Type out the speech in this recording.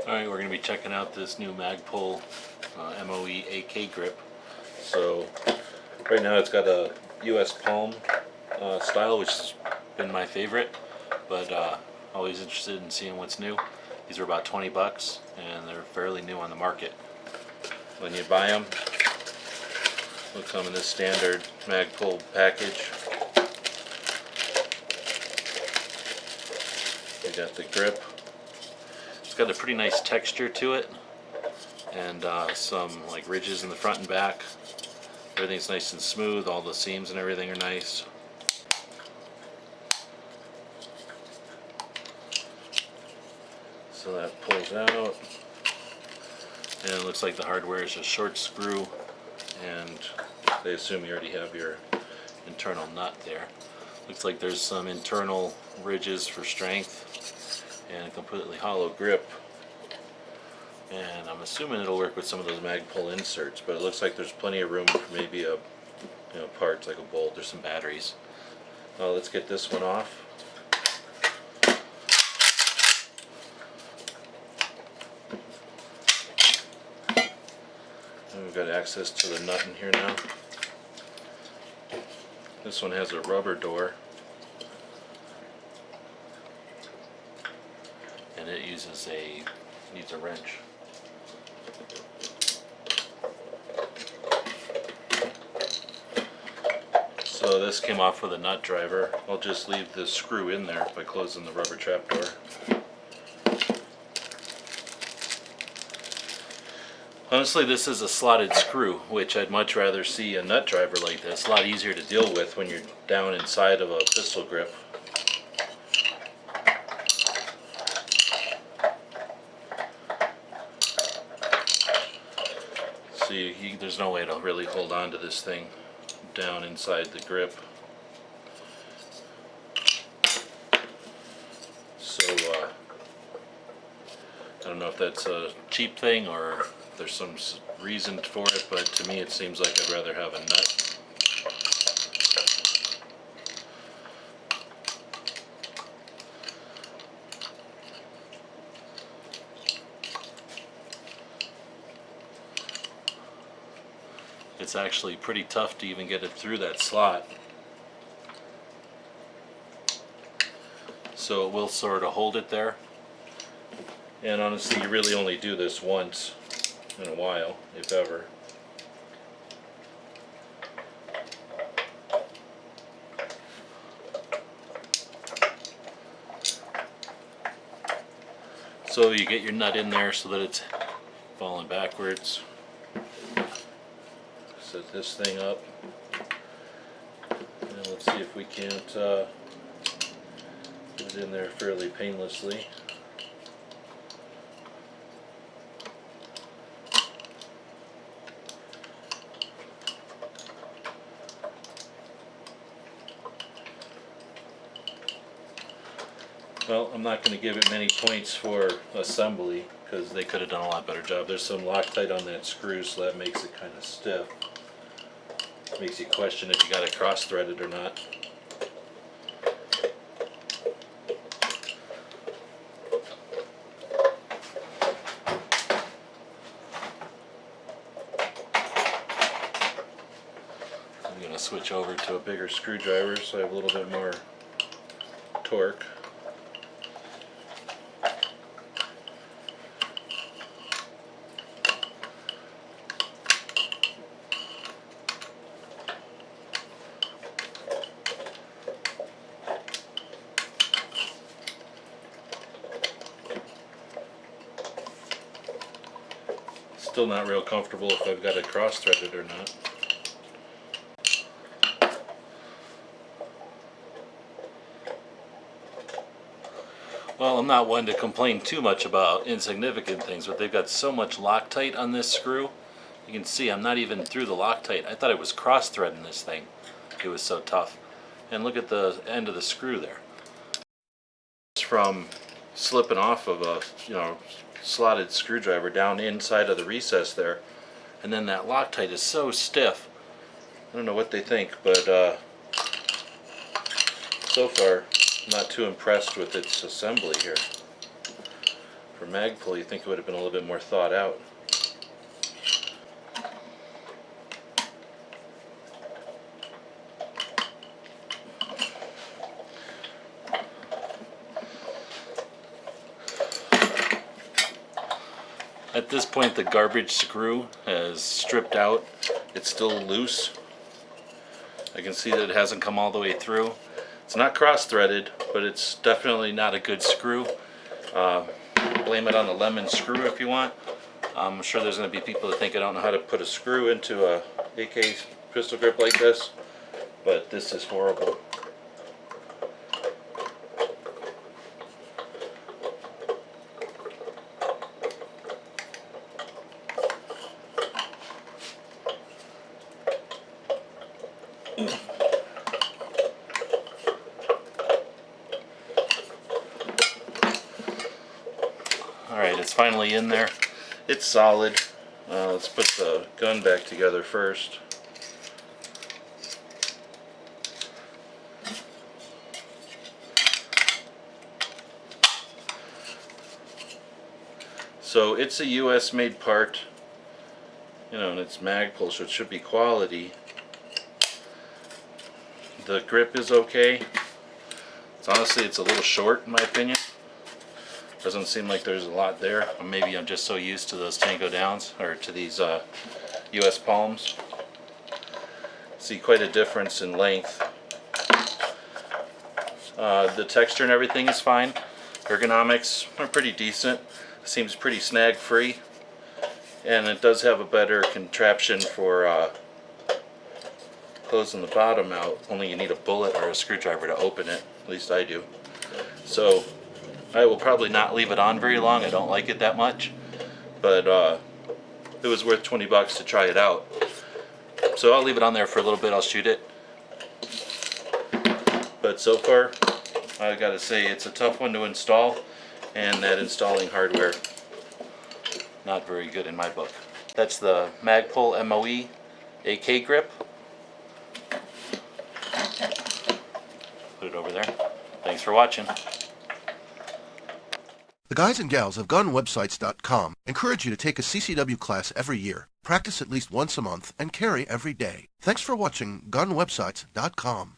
Alright, we're going to be checking out this new Magpul MOE AK Grip. So right now it's got a US palm style, which has been my favorite, but always interested in seeing what's new. These are about 20 bucks and they're fairly new on the market. When you buy them, they'll come in this standard Magpul package. You got the grip. It's got a pretty nice texture to it, and some like ridges in the front and back. Everything's nice and smooth. All the seams and everything are nice. So that pulls out, and it looks like the hardware is a short screw, and they assume you already have your internal nut there. Looks like there's some internal ridges for strength and a completely hollow grip, and I'm assuming it'll work with some of those Magpul inserts, but it looks like there's plenty of room for maybe a parts like a bolt or some batteries. Let's get this one off. And we've got access to the nut in here now. This one has a rubber door, and it needs a wrench. So this came off with a nut driver. I'll just leave the screw in there by closing the rubber trap door. Honestly, this is a slotted screw, which I'd much rather see a nut driver like this. A lot easier to deal with when you're down inside of a pistol grip. See, there's no way to really hold on to this thing down inside the grip. So I don't know if that's a cheap thing or if there's some reason for it, but to me it seems like I'd rather have a nut. It's actually pretty tough to even get it through that slot. So it will sort of hold it there. And honestly, you really only do this once in a while, if ever. So you get your nut in there so that it's falling backwards. Set this thing up, and let's see if we can't get it in there fairly painlessly. Well, I'm not going to give it many points for assembly because they could have done a lot better job. There's some Loctite on that screw, so that makes it kind of stiff. Makes you question if you got it cross-threaded or not. I'm going to switch over to a bigger screwdriver so I have a little bit more torque. Still not real comfortable if I've got it cross-threaded or not. Well, I'm not one to complain too much about insignificant things, but they've got so much Loctite on this screw. You can see I'm not even through the Loctite. I thought it was cross-threading this thing. It was so tough. And look at the end of the screw there. It's from slipping off of a slotted screwdriver down inside of the recess there, and then that Loctite is so stiff. I don't know what they think, but so far I'm not too impressed with its assembly here. For Magpul, you think it would have been a little bit more thought out. At this point, the garbage screw has stripped out. It's still loose. I can see that it hasn't come all the way through. It's not cross-threaded, but it's definitely not a good screw. Blame it on the lemon screw if you want. I'm sure there's going to be people that think I don't know how to put a screw into a AK pistol grip like this, but this is horrible. Alright, it's finally in there. It's solid. Let's put the gun back together first. So it's a US made part, you know, and it's Magpul, so it should be quality. The grip is okay. Honestly, it's a little short in my opinion. Doesn't seem like there's a lot there. Or maybe I'm just so used to those Tango Downs, or to these US Palms. See quite a difference in length. The texture and everything is fine. Ergonomics are pretty decent. It seems pretty snag free. And it does have a better contraption for closing the bottom out. Only you need a bullet or a screwdriver to open it. At least I do. So I will probably not leave it on very long. I don't like it that much, but it was worth 20 bucks to try it out. So I'll leave it on there for a little bit. I'll shoot it. But so far, I gotta say it's a tough one to install, and that installing hardware, not very good in my book. That's the Magpul MOE AK Grip. Put it over there. Thanks for watching. The guys and gals of GunWebsites.com encourage you to take a CCW class every year, practice at least once a month, and carry every day. Thanks for watching GunWebsites.com.